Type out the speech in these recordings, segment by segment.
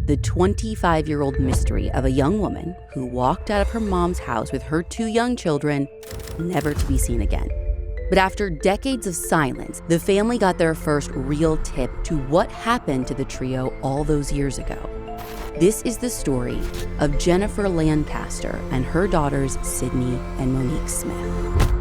the 25-year-old mystery of a young woman who walked out of her mom's house with her 2 young children, never to be seen again. But after decades of silence, the family got their first real tip to what happened to the trio all those years ago. This is the story of Jennifer Lancaster and her daughters, Sidney and Monique Smith.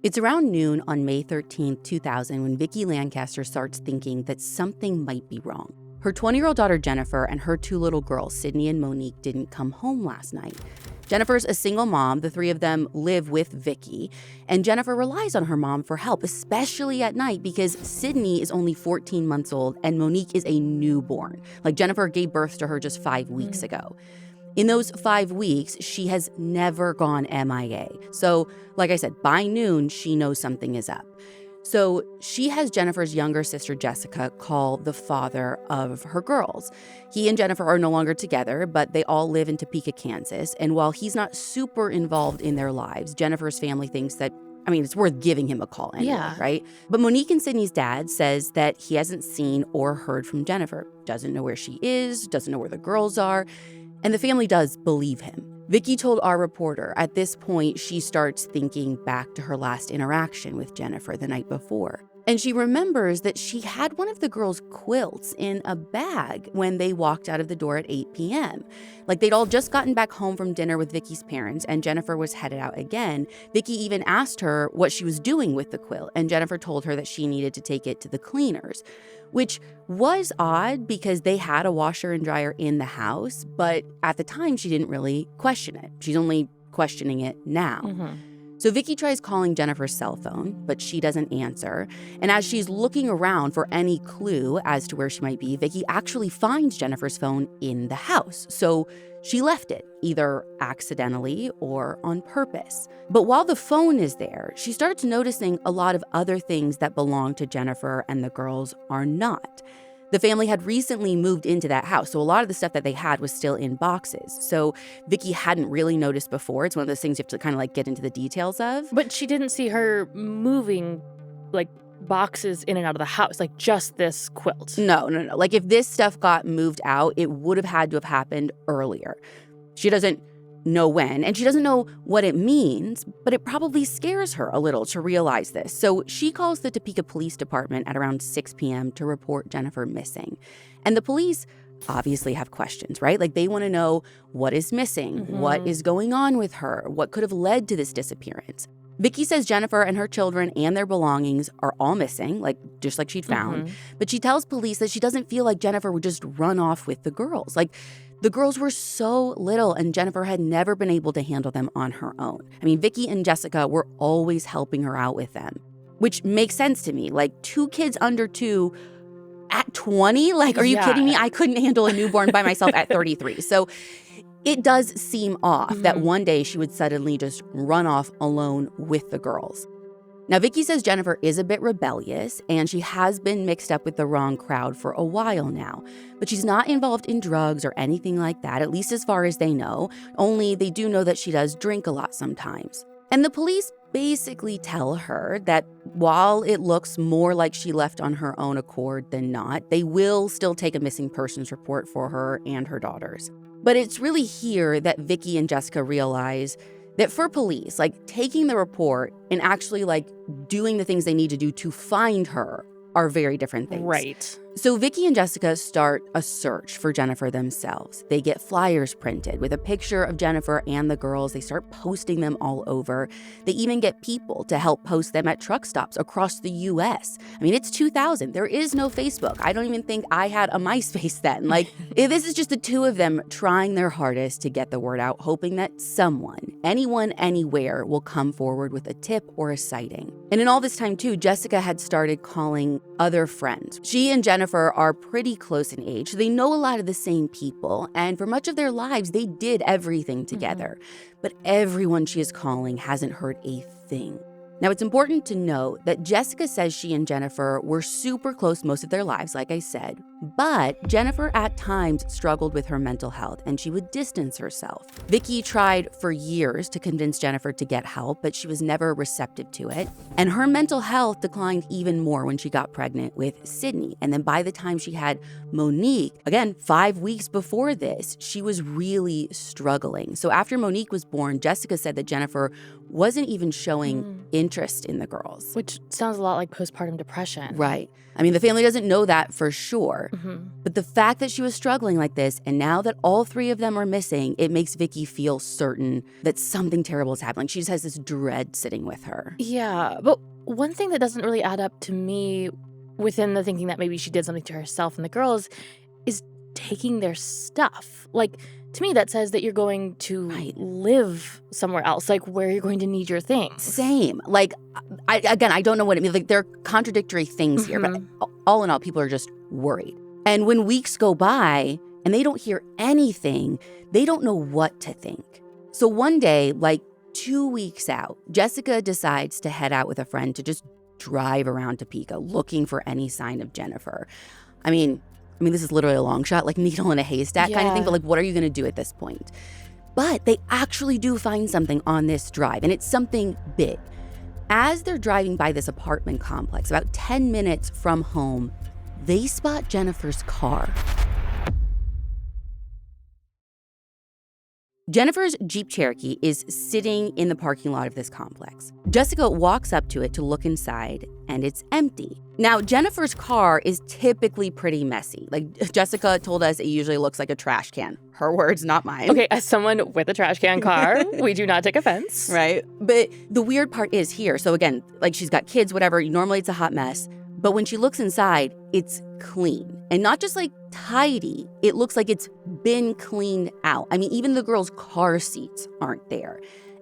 It's around noon on May 13, 2000, when Vicki Lancaster starts thinking that something might be wrong. Her 20-year-old daughter Jennifer and her 2 little girls, Sidney and Monique, didn't come home last night. Jennifer's a single mom. The 3 of them live with Vicki, and Jennifer relies on her mom for help, especially at night because Sidney is only 14 months old and Monique is a newborn. Like, Jennifer gave birth to her just 5 weeks ago. In those 5 weeks, she has never gone MIA. So, like I said, by noon, she knows something is up. So she has Jennifer's younger sister, Jessica, call the father of her girls. He and Jennifer are no longer together, but they all live in Topeka, Kansas. And while he's not super involved in their lives, Jennifer's family thinks that, it's worth giving him a call anyway, right? But Monique and Sidney's dad says that he hasn't seen or heard from Jennifer, doesn't know where she is, doesn't know where the girls are. And the family does believe him. Vicki told our reporter at this point she starts thinking back to her last interaction with Jennifer the night before. And she remembers that she had one of the girls' quilts in a bag when they walked out of the door at 8 p.m. Like, they'd all just gotten back home from dinner with Vicki's parents and Jennifer was headed out again. Vicki even asked her what she was doing with the quilt, and Jennifer told her that she needed to take it to the cleaners, which was odd because they had a washer and dryer in the house, but at the time she didn't really question it. She's only questioning it now. So Vicki tries calling Jennifer's cell phone, but she doesn't answer. And as she's looking around for any clue as to where she might be, Vicki actually finds Jennifer's phone in the house. So she left it, either accidentally or on purpose. But while the phone is there, she starts noticing a lot of other things that belong to Jennifer and the girls are not. The family had recently moved into that house, so a lot of the stuff that they had was still in boxes. So Vicki hadn't really noticed before. It's one of those things you have to kind of get into the details of. But she didn't see her moving boxes in and out of the house, just this quilt. No. If this stuff got moved out, it would have had to have happened earlier. She doesn't know when, and she doesn't know what it means, but it probably scares her a little to realize this. So she calls the Topeka Police Department at around 6 p.m. to report Jennifer missing. And the police obviously have questions, right? They want to know what is missing, what is going on with her, what could have led to this disappearance. Vicki says Jennifer and her children and their belongings are all missing, just like she'd found. But she tells police that she doesn't feel like Jennifer would just run off with the girls. The girls were so little and Jennifer had never been able to handle them on her own. Vicki and Jessica were always helping her out with them, which makes sense to me. 2 kids under 2 at 20? Are you kidding me? I couldn't handle a newborn by myself at 33. So it does seem off that one day she would suddenly just run off alone with the girls. Now, Vicki says Jennifer is a bit rebellious, and she has been mixed up with the wrong crowd for a while now. But she's not involved in drugs or anything like that, at least as far as they know. Only they do know that she does drink a lot sometimes. And the police basically tell her that while it looks more like she left on her own accord than not, they will still take a missing persons report for her and her daughters. But it's really here that Vicki and Jessica realize that for police, taking the report and actually doing the things they need to do to find her are very different things. Right. So Vicki and Jessica start a search for Jennifer themselves. They get flyers printed with a picture of Jennifer and the girls. They start posting them all over. They even get people to help post them at truck stops across the U.S. It's 2000. There is no Facebook. I don't even think I had a MySpace then. This is just the 2 of them trying their hardest to get the word out, hoping that someone, anyone, anywhere will come forward with a tip or a sighting. And in all this time, too, Jessica had started calling other friends. She and Jennifer are pretty close in age. They know a lot of the same people, and for much of their lives, they did everything together. But everyone she is calling hasn't heard a thing. Now, it's important to note that Jessica says she and Jennifer were super close most of their lives, like I said, But Jennifer at times struggled with her mental health and she would distance herself. Vicky tried for years to convince Jennifer to get help, but she was never receptive to it. And her mental health declined even more when she got pregnant with Sidney. And then by the time she had Monique, again, 5 weeks before this, she was really struggling. So after Monique was born, Jessica said that Jennifer wasn't even showing interest in the girls. Which sounds a lot like postpartum depression. Right. I mean, the family doesn't know that for sure. But the fact that she was struggling like this, and now that all 3 of them are missing, it makes Vicky feel certain that something terrible is happening. She just has this dread sitting with her. Yeah, but one thing that doesn't really add up to me within the thinking that maybe she did something to herself and the girls is taking their stuff. Like, to me, that says that you're going to live somewhere else, like where you're going to need your things. Same. Like, I don't know what it means. Like, there are contradictory things here, but all in all, people are just worried. And when weeks go by and they don't hear anything, they don't know what to think. So one day, like 2 weeks out, Jessica decides to head out with a friend to just drive around Topeka looking for any sign of Jennifer. I mean, this is literally a long shot, like needle in a haystack kind of thing, but like, what are you going to do at this point? But they actually do find something on this drive, and it's something big. As they're driving by this apartment complex, about 10 minutes from home, they spot Jennifer's car. Jennifer's Jeep Cherokee is sitting in the parking lot of this complex. Jessica walks up to it to look inside, and it's empty. Now, Jennifer's car is typically pretty messy. Like, Jessica told us it usually looks like a trash can. Her words, not mine. Okay, as someone with a trash can car, we do not take offense. Right? But the weird part is here. So again, like, she's got kids, whatever. Normally it's a hot mess. But when she looks inside, it's clean. And not just like tidy, it looks like it's been cleaned out. I mean, even the girls' car seats aren't there.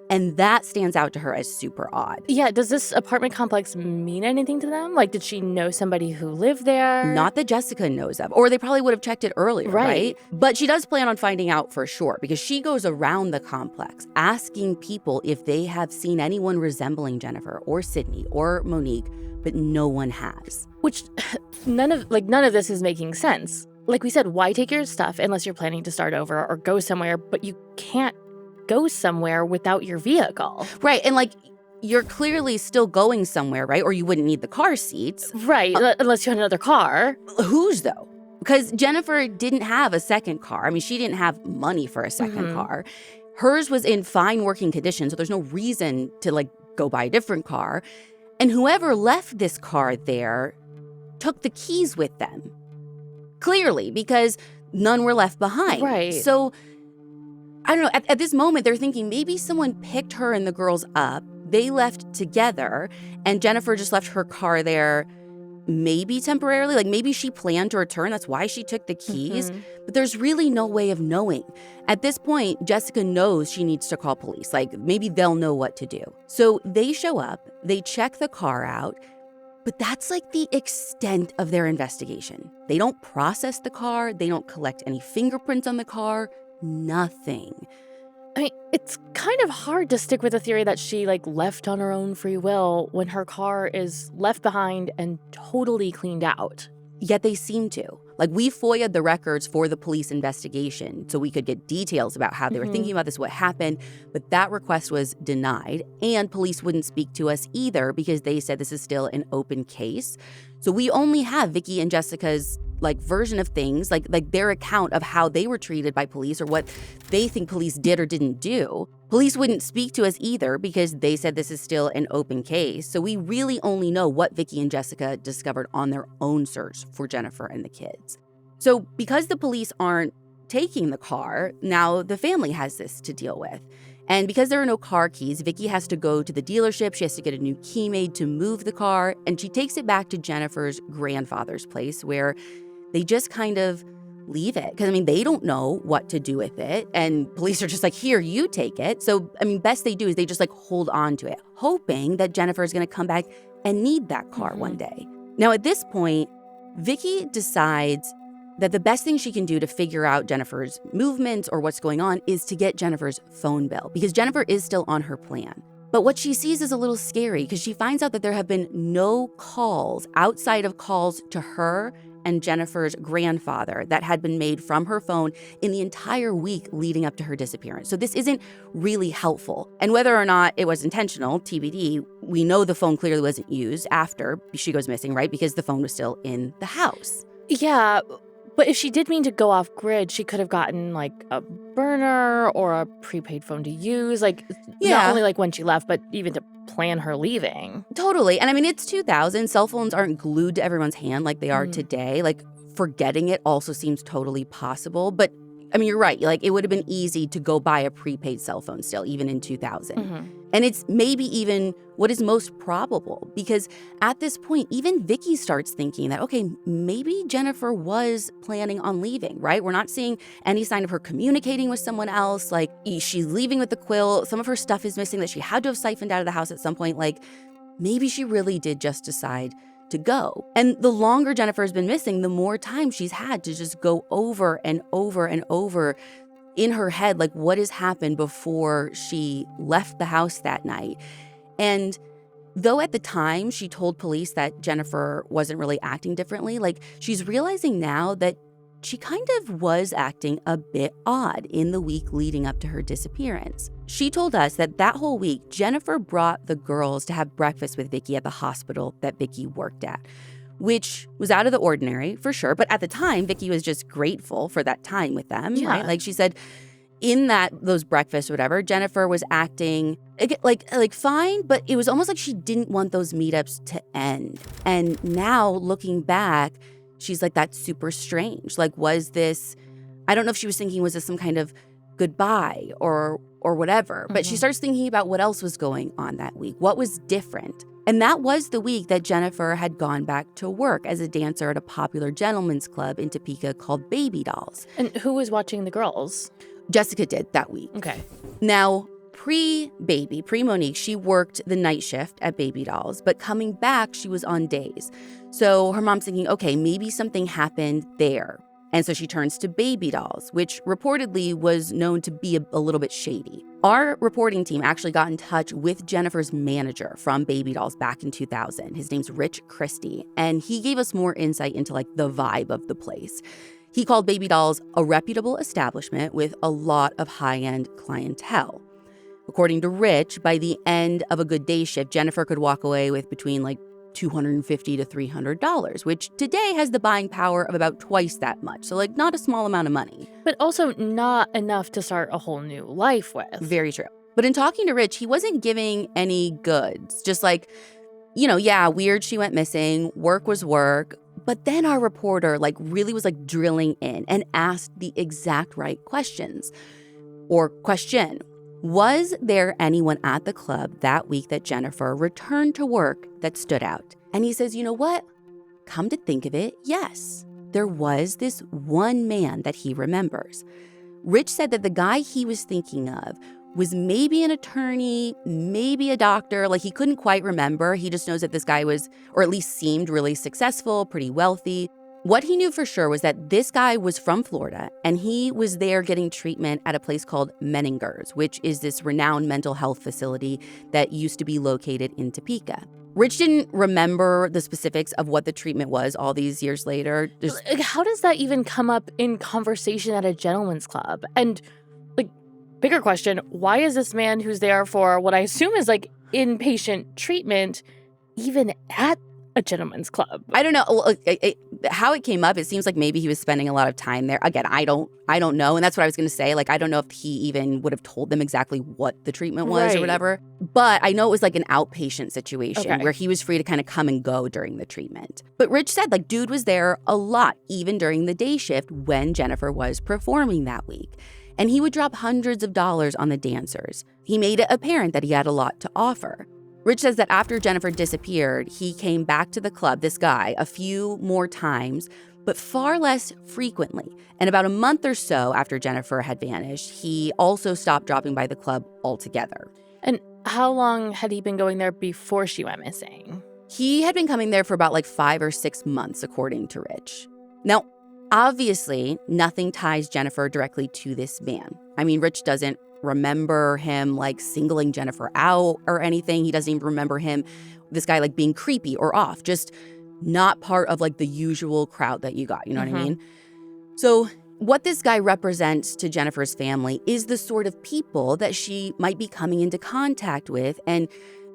And that stands out to her as super odd. Yeah, does this apartment complex mean anything to them? Like, did she know somebody who lived there? Not that Jessica knows of, or they probably would have checked it earlier, right? But she does plan on finding out for sure, because she goes around the complex asking people if they have seen anyone resembling Jennifer or Sidney or Monique, but no one has. Which none of this is making sense. Like we said, why take your stuff unless you're planning to start over or go somewhere, but you can't go somewhere without your vehicle. Right. And like, you're clearly still going somewhere, right? Or you wouldn't need the car seats. Right. Unless you had another car. Whose though? Because Jennifer didn't have a second car. I mean, she didn't have money for a second car. Hers was in fine working condition, so there's no reason to like go buy a different car. And whoever left this car there took the keys with them. Clearly, because none were left behind. Right. So I don't know, at this moment, they're thinking maybe someone picked her and the girls up, they left together, and Jennifer just left her car there, maybe temporarily, like maybe she planned to return, that's why she took the keys, but there's really no way of knowing. At this point, Jessica knows she needs to call police, like maybe they'll know what to do. So they show up, they check the car out, but that's like the extent of their investigation. They don't process the car, they don't collect any fingerprints on the car, nothing. I mean, it's kind of hard to stick with the theory that she like left on her own free will when her car is left behind and totally cleaned out. Yet they seem to. Like, we FOIA'd the records for the police investigation so we could get details about how they were thinking about this, what happened, but that request was denied, and police wouldn't speak to us either because they said this is still an open case. So we only have Vicky and Jessica's like version of things, like their account of how they were treated by police or what they think police did or didn't do. Police wouldn't speak to us either because they said this is still an open case. So we really only know what Vicky and Jessica discovered on their own search for Jennifer and the kids. So because the police aren't taking the car, now the family has this to deal with. And because there are no car keys, Vicky has to go to the dealership. She has to get a new key made to move the car. And she takes it back to Jennifer's grandfather's place where they just kind of leave it. Because, I mean, they don't know what to do with it. And police are just like, here, you take it. So, I mean, best they do is they just like hold on to it, hoping that Jennifer is going to come back and need that car one day. Now, at this point, Vicky decides that the best thing she can do to figure out Jennifer's movements or what's going on is to get Jennifer's phone bill, because Jennifer is still on her plan. But what she sees is a little scary because she finds out that there have been no calls outside of calls to her and Jennifer's grandfather that had been made from her phone in the entire week leading up to her disappearance. So this isn't really helpful. And whether or not it was intentional, TBD, we know the phone clearly wasn't used after she goes missing, right? Because the phone was still in the house. Yeah, but if she did mean to go off grid, she could have gotten like a burner or a prepaid phone to use. Like, not only like when she left, but even to plan her leaving. Totally. And I mean, it's 2000. Cell phones aren't glued to everyone's hand like they are today. Like, forgetting it also seems totally possible. But I mean, you're right. Like, it would have been easy to go buy a prepaid cell phone still, even in 2000. And it's maybe even what is most probable, because at this point, even Vicky starts thinking that, okay, maybe Jennifer was planning on leaving, right? We're not seeing any sign of her communicating with someone else. Like, she's leaving with the quilt. Some of her stuff is missing that she had to have siphoned out of the house at some point. Like, maybe she really did just decide to go. And the longer Jennifer's been missing, the more time she's had to just go over and over and over in her head, like, what has happened before she left the house that night. And though at the time she told police that Jennifer wasn't really acting differently, like, she's realizing now that she kind of was acting a bit odd in the week leading up to her disappearance. She told us that whole week, Jennifer brought the girls to have breakfast with Vicky at the hospital that Vicky worked at, which was out of the ordinary for sure. But at the time, Vicky was just grateful for that time with them, right? Like, she said in those breakfasts or whatever, Jennifer was acting like fine, but it was almost like she didn't want those meetups to end. And now looking back, she's like, that's super strange. Like, was this, I don't know if she was thinking, was this some kind of goodbye or whatever? But she starts thinking about what else was going on that week. What was different? And that was the week that Jennifer had gone back to work as a dancer at a popular gentleman's club in Topeka called Baby Dolls. And who was watching the girls? Jessica did that week. Okay. Now, pre-Monique, she worked the night shift at Baby Dolls, but coming back, she was on days. So her mom's thinking, okay, maybe something happened there. And so she turns to Baby Dolls, which reportedly was known to be a little bit shady. Our reporting team actually got in touch with Jennifer's manager from Baby Dolls back in 2000. His name's Christie, and he gave us more insight into like the vibe of the place. He called Baby Dolls a reputable establishment with a lot of high-end clientele. According to Rich, by the end of a good day shift, Jennifer could walk away with between like $250 to $300, which today has the buying power of about twice that much. So like not a small amount of money. But also not enough to start a whole new life with. Very true. But in talking to Rich, he wasn't giving any goods. Just like, yeah, weird she went missing. Work was work. But then our reporter like really was like drilling in and asked the exact right questions. Or question. Was there anyone at the club that week that Jennifer returned to work that stood out? And he says, you know what? Come to think of it, yes. There was this one man that he remembers. Rich said that the guy he was thinking of was maybe an attorney, maybe a doctor. Like, he couldn't quite remember. He just knows that this guy was, or at least seemed really successful, pretty wealthy. What he knew for sure was that this guy was from Florida, and he was there getting treatment at a place called Menninger's, which is this renowned mental health facility that used to be located in Topeka. Rich didn't remember the specifics of what the treatment was all these years later. How does that even come up in conversation at a gentleman's club? And, like, bigger question, why is this man who's there for what I assume is, like, inpatient treatment even at a gentleman's club? I don't know. Well, how it came up, it seems like maybe he was spending a lot of time there. Again, I don't know. And that's what I was going to say. Like, I don't know if he even would have told them exactly what the treatment was or whatever. But I know it was like an outpatient situation where he was free to kind of come and go during the treatment. But Rich said, like, dude was there a lot, even during the day shift when Jennifer was performing that week. And he would drop hundreds of dollars on the dancers. He made it apparent that he had a lot to offer. Rich says that after Jennifer disappeared, he came back to the club, this guy, a few more times, but far less frequently. And about a month or so after Jennifer had vanished, he also stopped dropping by the club altogether. And how long had he been going there before she went missing? He had been coming there for about like 5 or 6 months, according to Rich. Now, obviously, nothing ties Jennifer directly to this man. I mean, Rich doesn't remember him like singling Jennifer out or anything. He doesn't even remember this guy like being creepy or off. Just not part of like the usual crowd that you got. You know what I Mhm. mean? So what this guy represents to Jennifer's family is the sort of people that she might be coming into contact with and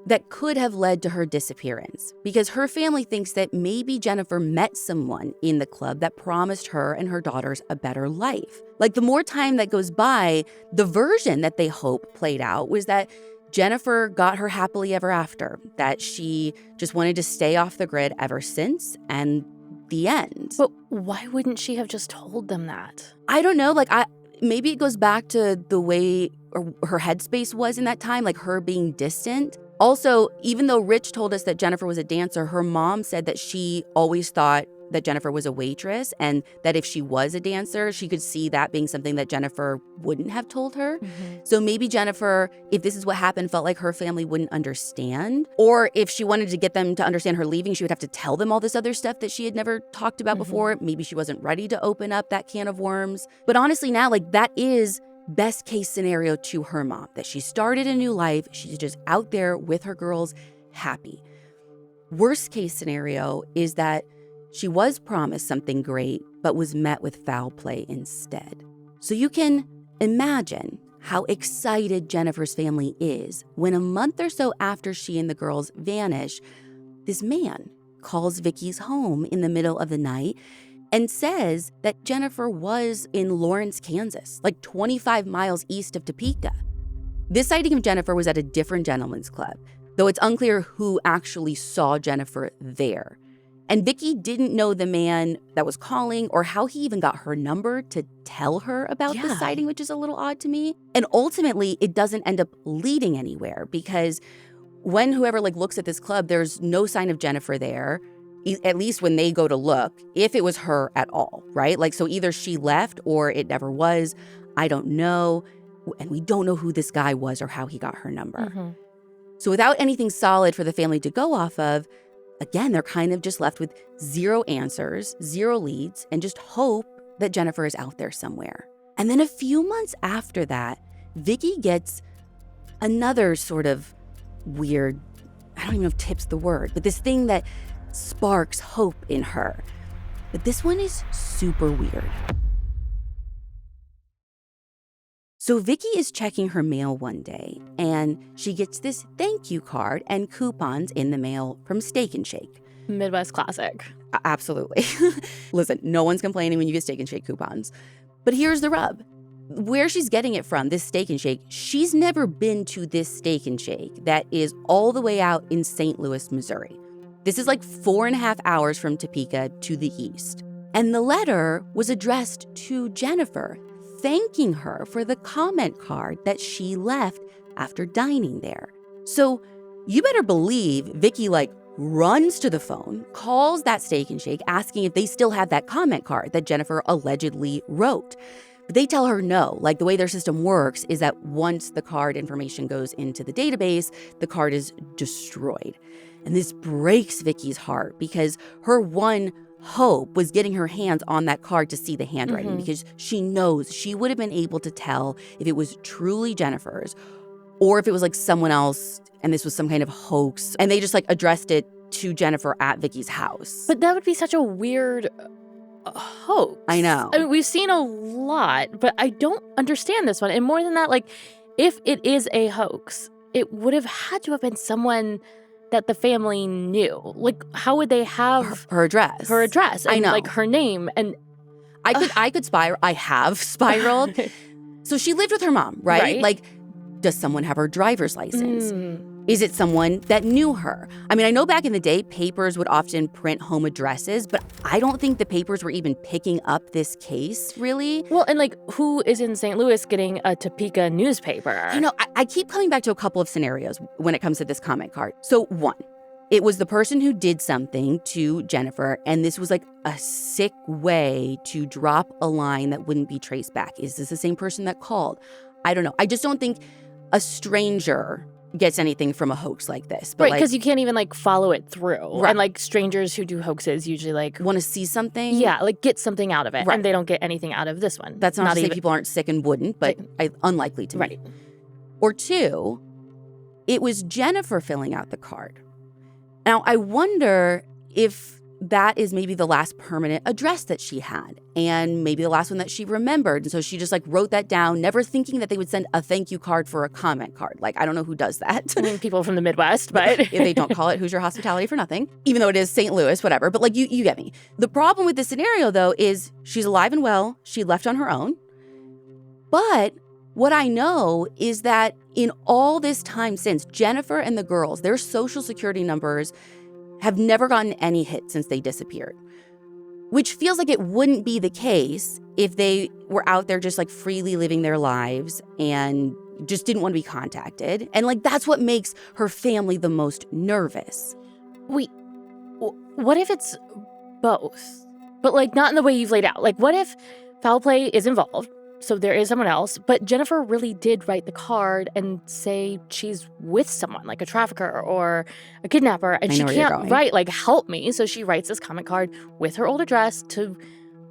that could have led to her disappearance, because her family thinks that maybe Jennifer met someone in the club that promised her and her daughters a better life. Like, the more time that goes by, the version that they hope played out was that Jennifer got her happily ever after, that she just wanted to stay off the grid ever since, and the end. But why wouldn't she have just told them that? I don't know, like, maybe it goes back to the way her headspace was in that time, like her being distant. Also, even though Rich told us that Jennifer was a dancer, her mom said that she always thought that Jennifer was a waitress, and that if she was a dancer, she could see that being something that Jennifer wouldn't have told her. Mhm. So maybe Jennifer, if this is what happened, felt like her family wouldn't understand. Or if she wanted to get them to understand her leaving, she would have to tell them all this other stuff that she had never talked about before. Maybe she wasn't ready to open up that can of worms. But honestly now, like, that is best case scenario to her mom, that she started a new life. She's just out there with her girls, happy. Worst case scenario is that she was promised something great, but was met with foul play instead. So you can imagine how excited Jennifer's family is when a month or so after she and the girls vanish, this man calls Vicky's home in the middle of the night and says that Jennifer was in Lawrence, Kansas, like 25 miles east of Topeka. This sighting of Jennifer was at a different gentleman's club, though it's unclear who actually saw Jennifer there. And Vicky didn't know the man that was calling or how he even got her number to tell her about the sighting, which is a little odd to me. And ultimately, it doesn't end up leading anywhere, because when whoever looks at this club, there's no sign of Jennifer there, at least when they go to look, if it was her at all, right? Like, so either she left or it never was. I don't know. And we don't know who this guy was or how he got her number. So without anything solid for the family to go off of, again, they're kind of just left with zero answers, zero leads, and just hope that Jennifer is out there somewhere. And then a few months after that, Vicky gets another sort of weird, I don't even know if tip's the word, but this thing that sparks hope in her. But this one is super weird. So Vicky is checking her mail one day, and she gets this thank you card and coupons in the mail from Steak and Shake. Midwest classic. Absolutely. Listen, no one's complaining when you get Steak and Shake coupons. But here's the rub. Where she's getting it from, this Steak and Shake, she's never been to this Steak and Shake that is all the way out in St. Louis, Missouri. This is like 4.5 hours from Topeka to the east. And the letter was addressed to Jennifer, thanking her for the comment card that she left after dining there. So you better believe Vicky runs to the phone, calls that Steak and Shake, asking if they still have that comment card that Jennifer allegedly wrote. But they tell her no. The way their system works is that once the card information goes into the database, the card is destroyed. And this breaks Vicky's heart, because her one hope was getting her hands on that card to see the handwriting, because she knows she would have been able to tell if it was truly Jennifer's or if it was someone else and this was some kind of hoax and they just addressed it to Jennifer at Vicky's house. But that would be such a weird hoax. I know. I mean, we've seen a lot, but I don't understand this one. And more than that, if it is a hoax, it would have had to have been someone that the family knew. How would they have her address? Her address. And, I know. her name. And I could spiral. I have spiraled. So she lived with her mom, right? Does someone have her driver's license? Is it someone that knew her? I mean, I know back in the day, papers would often print home addresses, but I don't think the papers were even picking up this case, really. Well, and who is in St. Louis getting a Topeka newspaper? I keep coming back to a couple of scenarios when it comes to this comment card. So one, it was the person who did something to Jennifer, and this was a sick way to drop a line that wouldn't be traced back. Is this the same person that called? I don't know. I just don't think a stranger gets anything from a hoax like this. But right, because you can't even follow it through. Right. And strangers who do hoaxes usually want to see something. Yeah, get something out of it. Right. And they don't get anything out of this one. That's not to say people aren't sick and wouldn't, but unlikely to me. Right. Or two, it was Jennifer filling out the card. Now, I wonder if that is maybe the last permanent address that she had and maybe the last one that she remembered. And so she just like wrote that down, never thinking that they would send a thank you card for a comment card. Like, I don't know who does that. I mean, people from the Midwest, but if they don't call it Hoosier Hospitality for nothing, even though it is St. Louis, whatever. But like, you get me. The problem with this scenario, though, is she's alive and well. She left on her own. But what I know is that in all this time since, Jennifer and the girls, their social security numbers have never gotten any hits since they disappeared, which feels like it wouldn't be the case if they were out there just like freely living their lives and just didn't want to be contacted. And like, that's what makes her family the most nervous. Wait, what if it's both? But like, not in the way you've laid out. Like, what if foul play is involved? So there is someone else, but Jennifer really did write the card and say she's with someone, like a trafficker or a kidnapper, and she can't write, like, help me. So she writes this comment card with her old address to,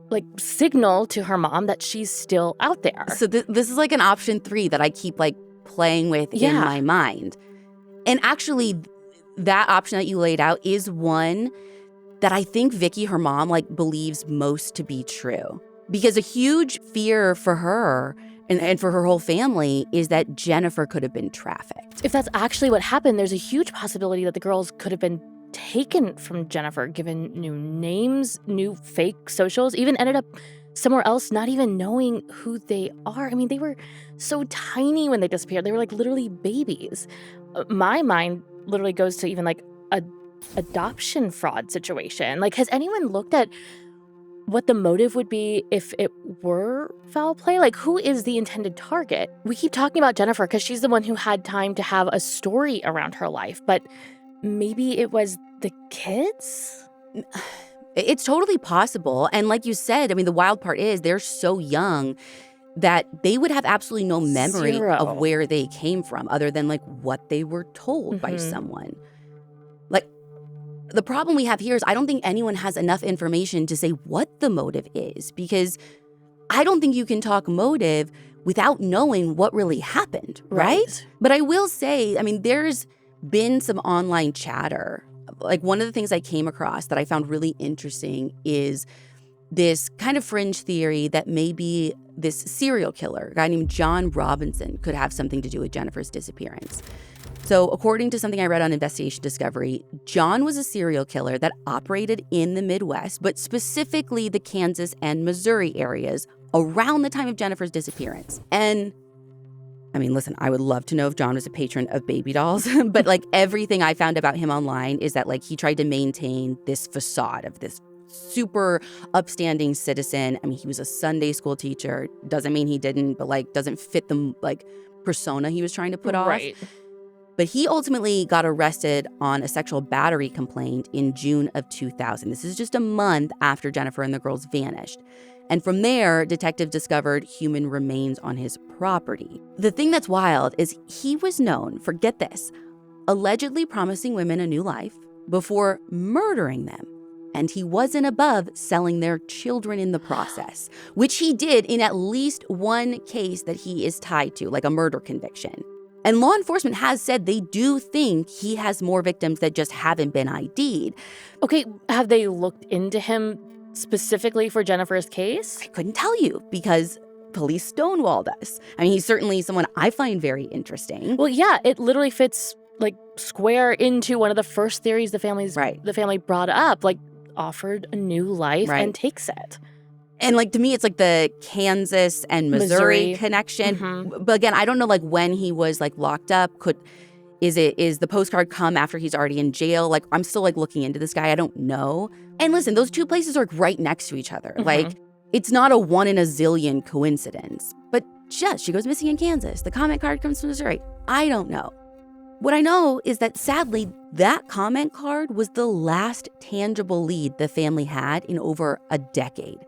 like, signal to her mom that she's still out there. So this is like an option 3 that I keep, like, playing with in my mind. And actually, that option that you laid out is one that I think Vicky, her mom, like, believes most to be true. Because a huge fear for her and for her whole family is that Jennifer could have been trafficked. If that's actually what happened, there's a huge possibility that the girls could have been taken from Jennifer, given new names, new fake socials, even ended up somewhere else, not even knowing who they are. I mean, they were so tiny when they disappeared. They were like literally babies. My mind literally goes to even like a adoption fraud situation. Like, has anyone looked at what the motive would be if it were foul play? Like, who is the intended target? We keep talking about Jennifer because she's the one who had time to have a story around her life, but maybe it was the kids? It's totally possible. And like you said, I mean, the wild part is they're so young that they would have absolutely no memory of where they came from other than like what they were told by someone. Like, the problem we have here is I don't think anyone has enough information to say what the motive is, because I don't think you can talk motive without knowing what really happened, right? But I will say, I mean, there's been some online chatter. Like, one of the things I came across that I found really interesting is this kind of fringe theory that maybe this serial killer, a guy named John Robinson, could have something to do with Jennifer's disappearance. So according to something I read on Investigation Discovery, John was a serial killer that operated in the Midwest, but specifically the Kansas and Missouri areas around the time of Jennifer's disappearance. And I mean, listen, I would love to know if John was a patron of baby dolls, but like everything I found about him online is that like he tried to maintain this facade of this super upstanding citizen. I mean, he was a Sunday school teacher. Doesn't mean he didn't, but like doesn't fit the like persona he was trying to put off. Right. But he ultimately got arrested on a sexual battery complaint in June of 2000. This is just a month after Jennifer and the girls vanished. And from there, detectives discovered human remains on his property. The thing that's wild is he was known for, get this, allegedly promising women a new life before murdering them. And he wasn't above selling their children in the process, which he did in at least one case that he is tied to, like a murder conviction. And law enforcement has said they do think he has more victims that just haven't been ID'd. Okay, have they looked into him specifically for Jennifer's case? I couldn't tell you because police stonewalled us. I mean, he's certainly someone I find very interesting. Well, yeah, it literally fits like square into one of the first theories the family brought up, like offered a new life and takes it. And like, to me, it's like the Kansas and Missouri connection. But again, I don't know like when he was like locked up. Is the postcard come after he's already in jail? Like, I'm still like looking into this guy. I don't know. And listen, those two places are right next to each other. Like, it's not a one in a zillion coincidence. But just, she goes missing in Kansas. The comment card comes from Missouri. I don't know. What I know is that sadly, that comment card was the last tangible lead the family had in over a decade.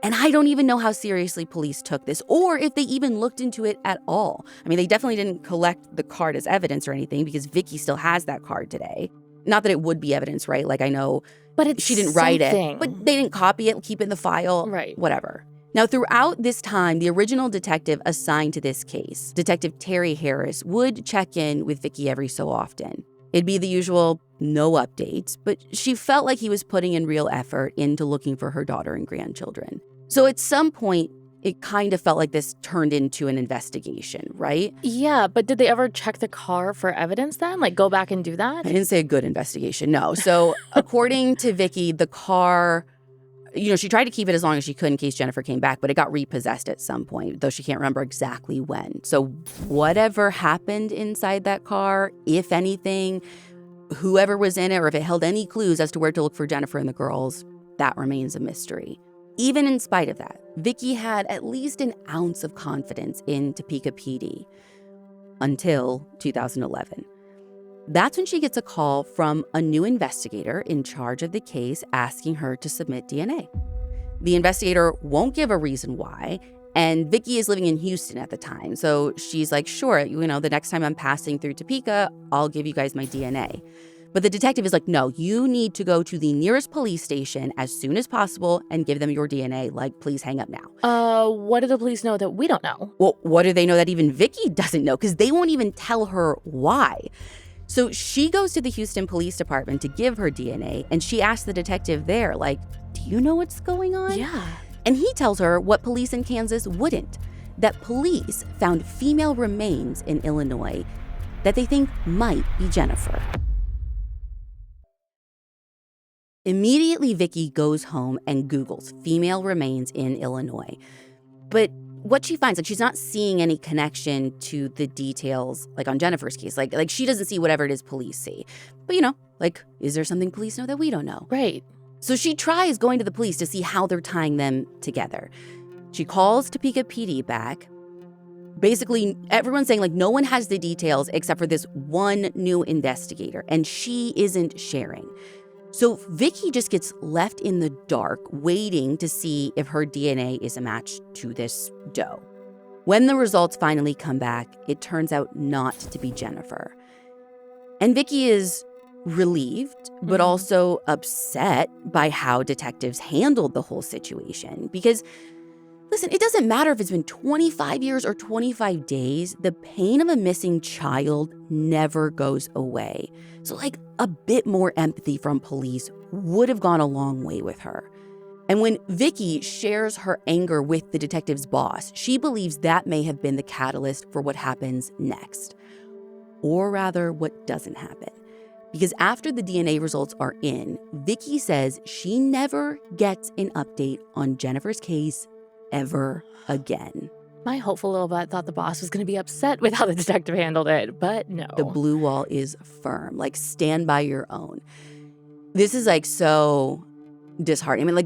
And I don't even know how seriously police took this or if they even looked into it at all. I mean, they definitely didn't collect the card as evidence or anything because Vicky still has that card today. Not that it would be evidence, right? Like, I know but she didn't write it, but they didn't copy it, keep it in the file, whatever. Now, throughout this time, the original detective assigned to this case, Detective Terry Harris, would check in with Vicky every so often. It'd be the usual no updates, but she felt like he was putting in real effort into looking for her daughter and grandchildren. So at some point, it kind of felt like this turned into an investigation, right? Yeah, but did they ever check the car for evidence then? Like, go back and do that? I didn't say a good investigation, no. So according to Vicky, the car, she tried to keep it as long as she could in case Jennifer came back, but it got repossessed at some point, though she can't remember exactly when. So whatever happened inside that car, if anything, whoever was in it, or if it held any clues as to where to look for Jennifer and the girls, that remains a mystery. Even in spite of that, Vicky had at least an ounce of confidence in Topeka PD until 2011. That's when she gets a call from a new investigator in charge of the case asking her to submit DNA. The investigator won't give a reason why, and Vicky is living in Houston at the time, so she's like, sure, the next time I'm passing through Topeka, I'll give you guys my DNA. But the detective is like, no, you need to go to the nearest police station as soon as possible and give them your DNA. Like, please hang up now. What do the police know that we don't know? Well, what do they know that even Vicky doesn't know? Because they won't even tell her why. So she goes to the Houston Police Department to give her DNA, and she asks the detective there, like, do you know what's going on? Yeah. And he tells her what police in Kansas wouldn't, that police found female remains in Illinois that they think might be Jennifer. Immediately, Vicky goes home and Googles female remains in Illinois. But what she finds, she's not seeing any connection to the details, on Jennifer's case. Like she doesn't see whatever it is police see. But, is there something police know that we don't know? Right. So she tries going to the police to see how they're tying them together. She calls Topeka PD back. Basically, everyone's saying, no one has the details except for this one new investigator, and she isn't sharing. So Vicky just gets left in the dark, waiting to see if her DNA is a match to this doe. When the results finally come back, it turns out not to be Jennifer. And Vicky is relieved, but also upset by how detectives handled the whole situation. Because, listen, it doesn't matter if it's been 25 years or 25 days, the pain of a missing child never goes away. So, a bit more empathy from police would have gone a long way with her. And when Vicky shares her anger with the detective's boss, she believes that may have been the catalyst for what happens next. Or rather, what doesn't happen. Because after the DNA results are in, Vicky says she never gets an update on Jennifer's case ever again. My hopeful little butt thought the boss was going to be upset with how the detective handled it, but no. The blue wall is firm. Stand by your own. This is so disheartening.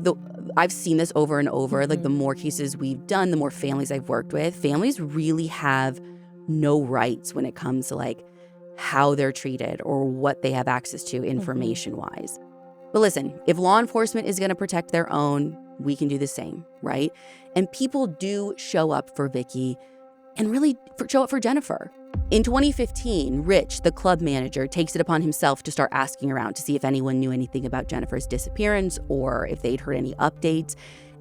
I've seen this over and over. The more cases we've done, the more families I've worked with. Families really have no rights when it comes to how they're treated or what they have access to information-wise. But listen, if law enforcement is going to protect their own, we can do the same, right? And people do show up for Vicky and really show up for Jennifer. In 2015, Rich, the club manager, takes it upon himself to start asking around to see if anyone knew anything about Jennifer's disappearance or if they'd heard any updates.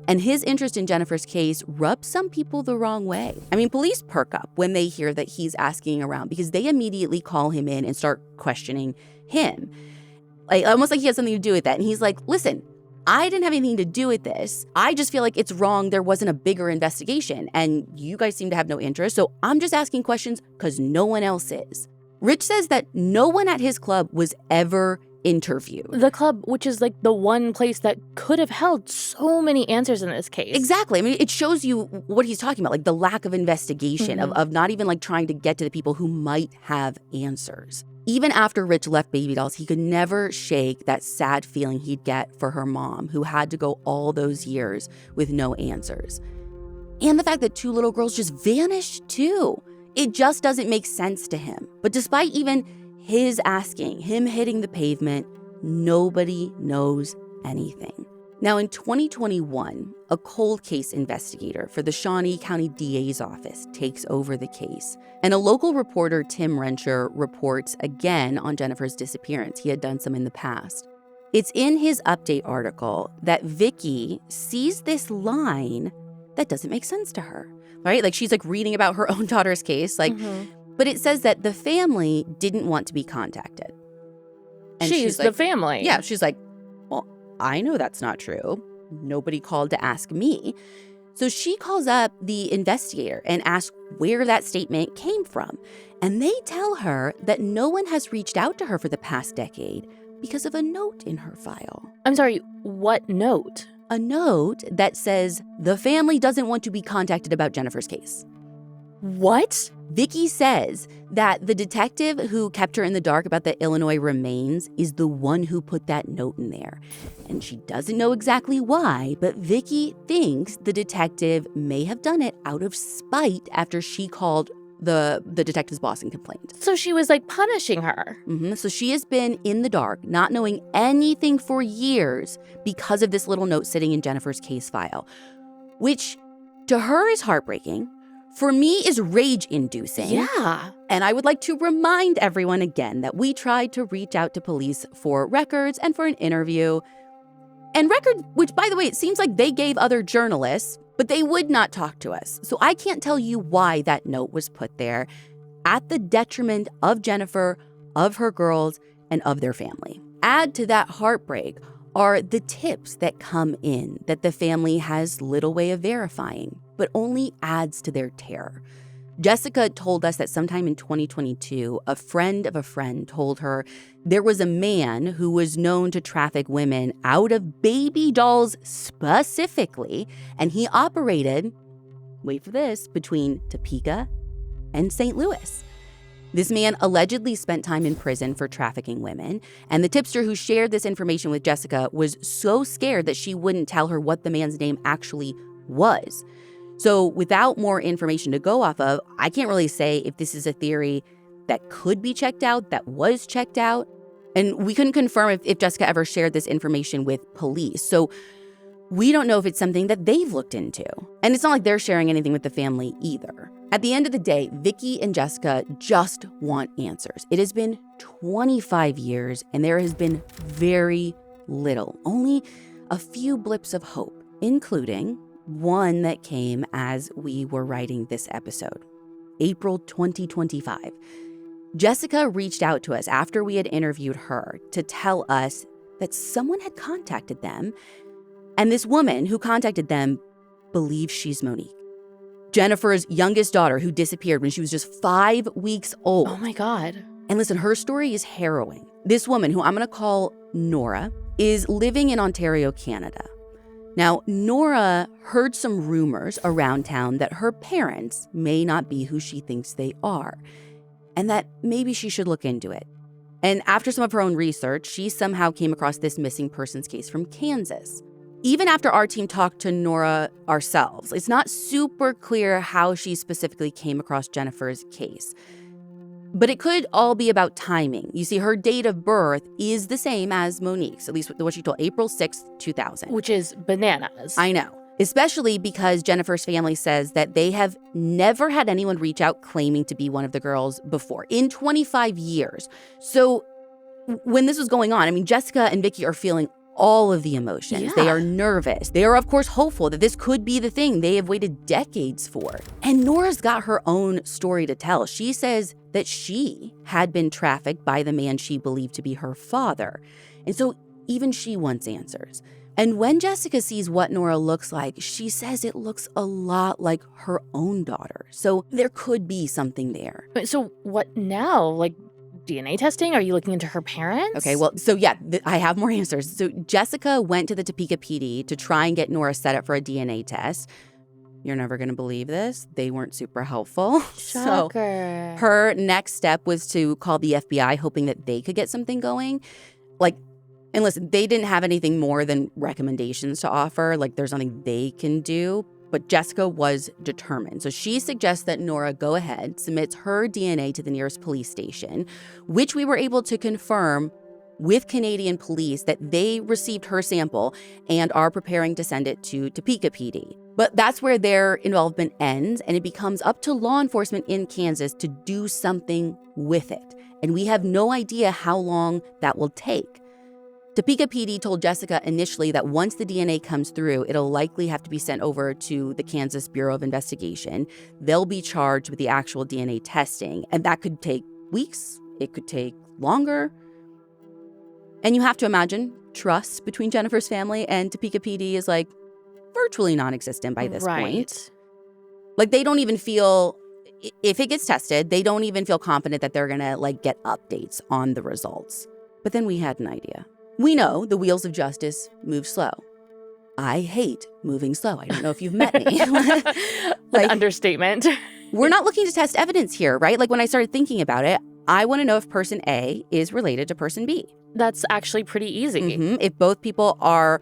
And his interest in Jennifer's case rubs some people the wrong way. Police perk up when they hear that he's asking around because they immediately call him in and start questioning him. Almost like he has something to do with that. And he's like, listen, I didn't have anything to do with this. I just feel like it's wrong. There wasn't a bigger investigation and you guys seem to have no interest. So I'm just asking questions because no one else is. Rich says that no one at his club was ever interviewed. The club, which is the one place that could have held so many answers in this case. Exactly. It shows you what he's talking about, the lack of investigation, of not even trying to get to the people who might have answers. Even after Rich left Baby Dolls, he could never shake that sad feeling he'd get for her mom, who had to go all those years with no answers. And the fact that two little girls just vanished too. It just doesn't make sense to him. But despite even his asking, him hitting the pavement, nobody knows anything. Now, in 2021, a cold case investigator for the Shawnee County DA's office takes over the case. And a local reporter, Tim Rencher, reports again on Jennifer's disappearance. He had done some in the past. It's in his update article that Vicky sees this line that doesn't make sense to her, right? She's reading about her own daughter's case, but it says that the family didn't want to be contacted. And she's the family. Yeah, she's like, well, I know that's not true. Nobody called to ask me. So she calls up the investigator and asks where that statement came from. And they tell her that no one has reached out to her for the past decade because of a note in her file. I'm sorry, what note? A note that says the family doesn't want to be contacted about Jennifer's case. What? Vicky says that the detective who kept her in the dark about the Illinois remains is the one who put that note in there. And she doesn't know exactly why, but Vicky thinks the detective may have done it out of spite after she called the detective's boss and complained. So she was like punishing her. So she has been in the dark, not knowing anything for years because of this little note sitting in Jennifer's case file, which to her is heartbreaking. For me is rage-inducing. Yeah. And I would like to remind everyone again that we tried to reach out to police for records and for an interview. And records, which, by the way, it seems like they gave other journalists, but they would not talk to us. So I can't tell you why that note was put there at the detriment of Jennifer, of her girls, and of their family. Add to that heartbreak are the tips that come in that the family has little way of verifying, but only adds to their terror. Jessica told us that sometime in 2022, a friend of a friend told her there was a man who was known to traffic women out of baby dolls specifically, and he operated, wait for this, between Topeka and St. Louis. This man allegedly spent time in prison for trafficking women, and the tipster who shared this information with Jessica was so scared that she wouldn't tell her what the man's name actually was. So without more information to go off of, I can't really say if this is a theory that could be checked out, that was checked out. And we couldn't confirm if Jessica ever shared this information with police. So we don't know if it's something that they've looked into. And it's not like they're sharing anything with the family either. At the end of the day, Vicky and Jessica just want answers. It has been 25 years and there has been very little, only a few blips of hope, including one that came as we were writing this episode. April 2025. Jessica reached out to us after we had interviewed her to tell us that someone had contacted them, and this woman who contacted them believes she's Monique, Jennifer's youngest daughter who disappeared when she was just 5 weeks old. Oh my God. And listen, her story is harrowing. This woman, who I'm going to call Nora, is living in Ontario, Canada. Now, Nora heard some rumors around town that her parents may not be who she thinks they are, and that maybe she should look into it. And after some of her own research, she somehow came across this missing persons case from Kansas. Even after our team talked to Nora ourselves, it's not super clear how she specifically came across Jennifer's case. But it could all be about timing. You see, her date of birth is the same as Monique's, at least what she told, April 6th, 2000. Which is bananas. I know, especially because Jennifer's family says that they have never had anyone reach out claiming to be one of the girls before in 25 years. So when this was going on, I mean, Jessica and Vicky are feeling all of the emotions. Yeah. They are nervous. They are, of course, hopeful that this could be the thing they have waited decades for. And Nora's got her own story to tell. She says that she had been trafficked by the man she believed to be her father. And so even she wants answers. And when Jessica sees what Nora looks like, she says it looks a lot like her own daughter. So there could be something there. So what now? Like DNA testing? Are you looking into her parents? Okay, well, so yeah, I have more answers. So Jessica went to the Topeka PD to try and get Nora set up for a DNA test. You're never going to believe this. They weren't super helpful. Shocker. So her next step was to call the FBI, hoping that they could get something going. And listen, they didn't have anything more than recommendations to offer. There's nothing they can do. But Jessica was determined. So she suggests that Nora go ahead, submits her DNA to the nearest police station, which we were able to confirm with Canadian police that they received her sample and are preparing to send it to Topeka PD. But that's where their involvement ends, and it becomes up to law enforcement in Kansas to do something with it. And we have no idea how long that will take. Topeka PD told Jessica initially that once the DNA comes through, it'll likely have to be sent over to the Kansas Bureau of Investigation. They'll be charged with the actual DNA testing, and that could take weeks. It could take longer. And you have to imagine trust between Jennifer's family and Topeka PD is like virtually non-existent by this point. Like they don't even feel, if it gets tested, they don't even feel confident that they're gonna like get updates on the results. But then we had an idea. We know the wheels of justice move slow. I hate moving slow. I don't know if you've met me. Like, an understatement. We're not looking to test evidence here, right? Like when I started thinking about it, I want to know if person A is related to person B. That's actually pretty easy. If both people are,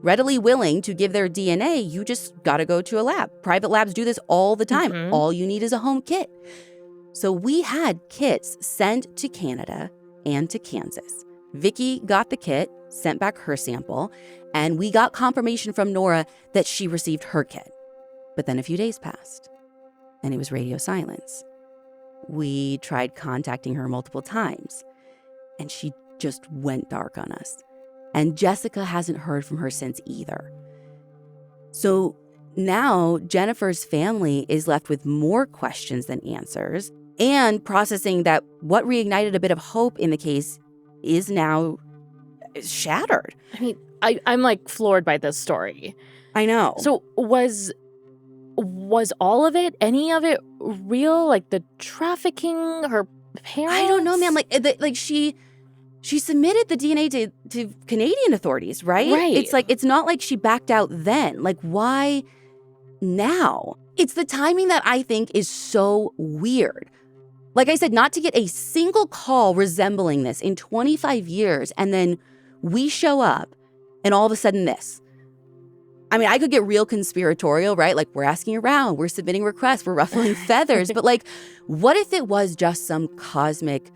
readily willing to give their DNA, you just got to go to a lab. Private labs do this all the time. All you need is a home kit. So we had kits sent to Canada and to Kansas. Vicky got the kit, sent back her sample, and we got confirmation from Nora that she received her kit. But then a few days passed, and it was radio silence. We tried contacting her multiple times, and she just went dark on us. And Jessica hasn't heard from her since either. So now Jennifer's family is left with more questions than answers and processing that what reignited a bit of hope in the case is now shattered. I mean, I'm like floored by this story. I know. So was all of it, any of it real? Like the trafficking, her parents? I don't know, man. Like she submitted the DNA to Canadian authorities, right? Right. It's like, it's not like she backed out then. Like, why now? It's the timing that I think is so weird. Like I said, not to get a single call resembling this in 25 years, and then we show up, and all of a sudden this. I mean, I could get real conspiratorial, right? Like, we're asking around, we're submitting requests, we're ruffling feathers. But like, what if it was just some cosmic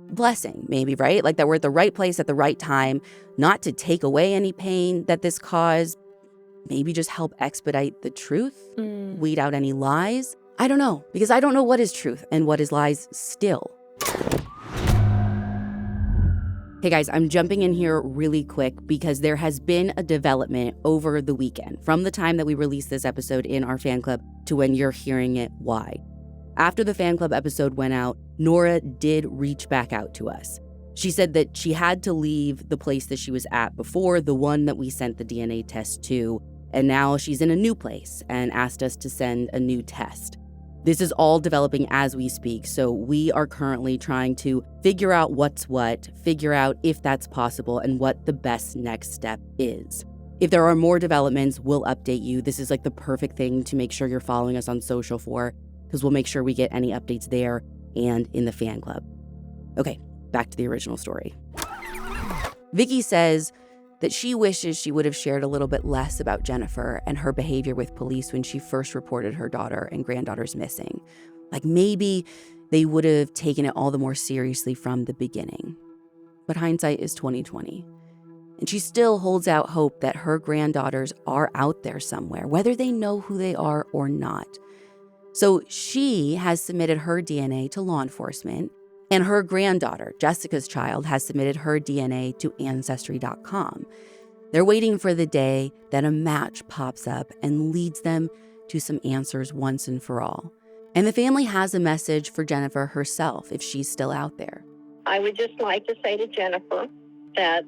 blessing, maybe, right? Like that we're at the right place at the right time, not to take away any pain that this caused, maybe just help expedite the truth, weed out any lies. I don't know, because I don't know what is truth and what is lies still. Hey guys, I'm jumping in here really quick because there has been a development over the weekend from the time that we released this episode in our fan club to when you're hearing it. Why? After the fan club episode went out, Nora did reach back out to us. She said that she had to leave the place that she was at before, the one that we sent the DNA test to, and now she's in a new place and asked us to send a new test. This is all developing as we speak, so we are currently trying to figure out what's what, figure out if that's possible, and what the best next step is. If there are more developments, we'll update you. This is like the perfect thing to make sure you're following us on social for, because we'll make sure we get any updates there and in the fan club. Okay, back to the original story. Vicky says that she wishes she would have shared a little bit less about Jennifer and her behavior with police when she first reported her daughter and granddaughters missing. Like maybe they would have taken it all the more seriously from the beginning. But hindsight is 20/20. And she still holds out hope that her granddaughters are out there somewhere, whether they know who they are or not. So she has submitted her DNA to law enforcement, and her granddaughter, Jessica's child, has submitted her DNA to Ancestry.com. They're waiting for the day that a match pops up and leads them to some answers once and for all. And the family has a message for Jennifer herself if she's still out there. I would just like to say to Jennifer that,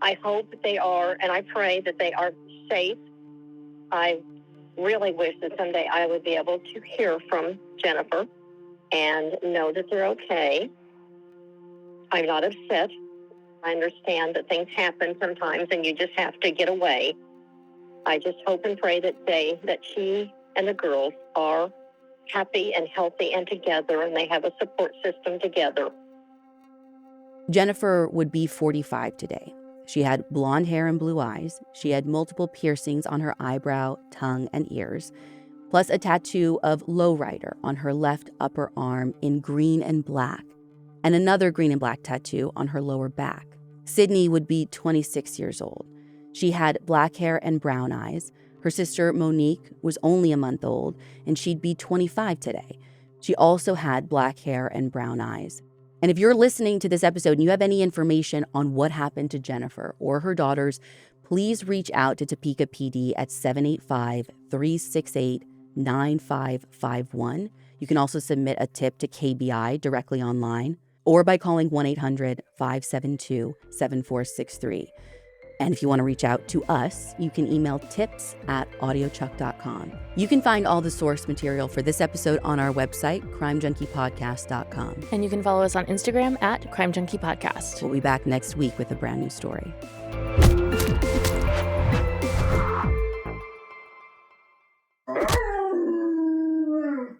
I hope they are, and I pray that they are safe. I really wish that someday I would be able to hear from Jennifer and know that they're okay. I'm not upset. I understand that things happen sometimes and you just have to get away. I just hope and pray that she and the girls are happy and healthy and together, and they have a support system together. Jennifer would be 45 today. She had blonde hair and blue eyes. She had multiple piercings on her eyebrow, tongue, and ears, plus a tattoo of Lowrider on her left upper arm in green and black, and another green and black tattoo on her lower back. Sidney would be 26 years old. She had black hair and brown eyes. Her sister, Monique, was only a month old, and she'd be 25 today. She also had black hair and brown eyes. And if you're listening to this episode and you have any information on what happened to Jennifer or her daughters, please reach out to Topeka PD at 785-368-9551. You can also submit a tip to KBI directly online. or by calling 1-800-572-7463. And if you want to reach out to us, you can email tips@audiochuck.com. You can find all the source material for this episode on our website, crimejunkiepodcast.com. And you can follow us on Instagram @CrimeJunkiePodcast. We'll be back next week with a brand new story.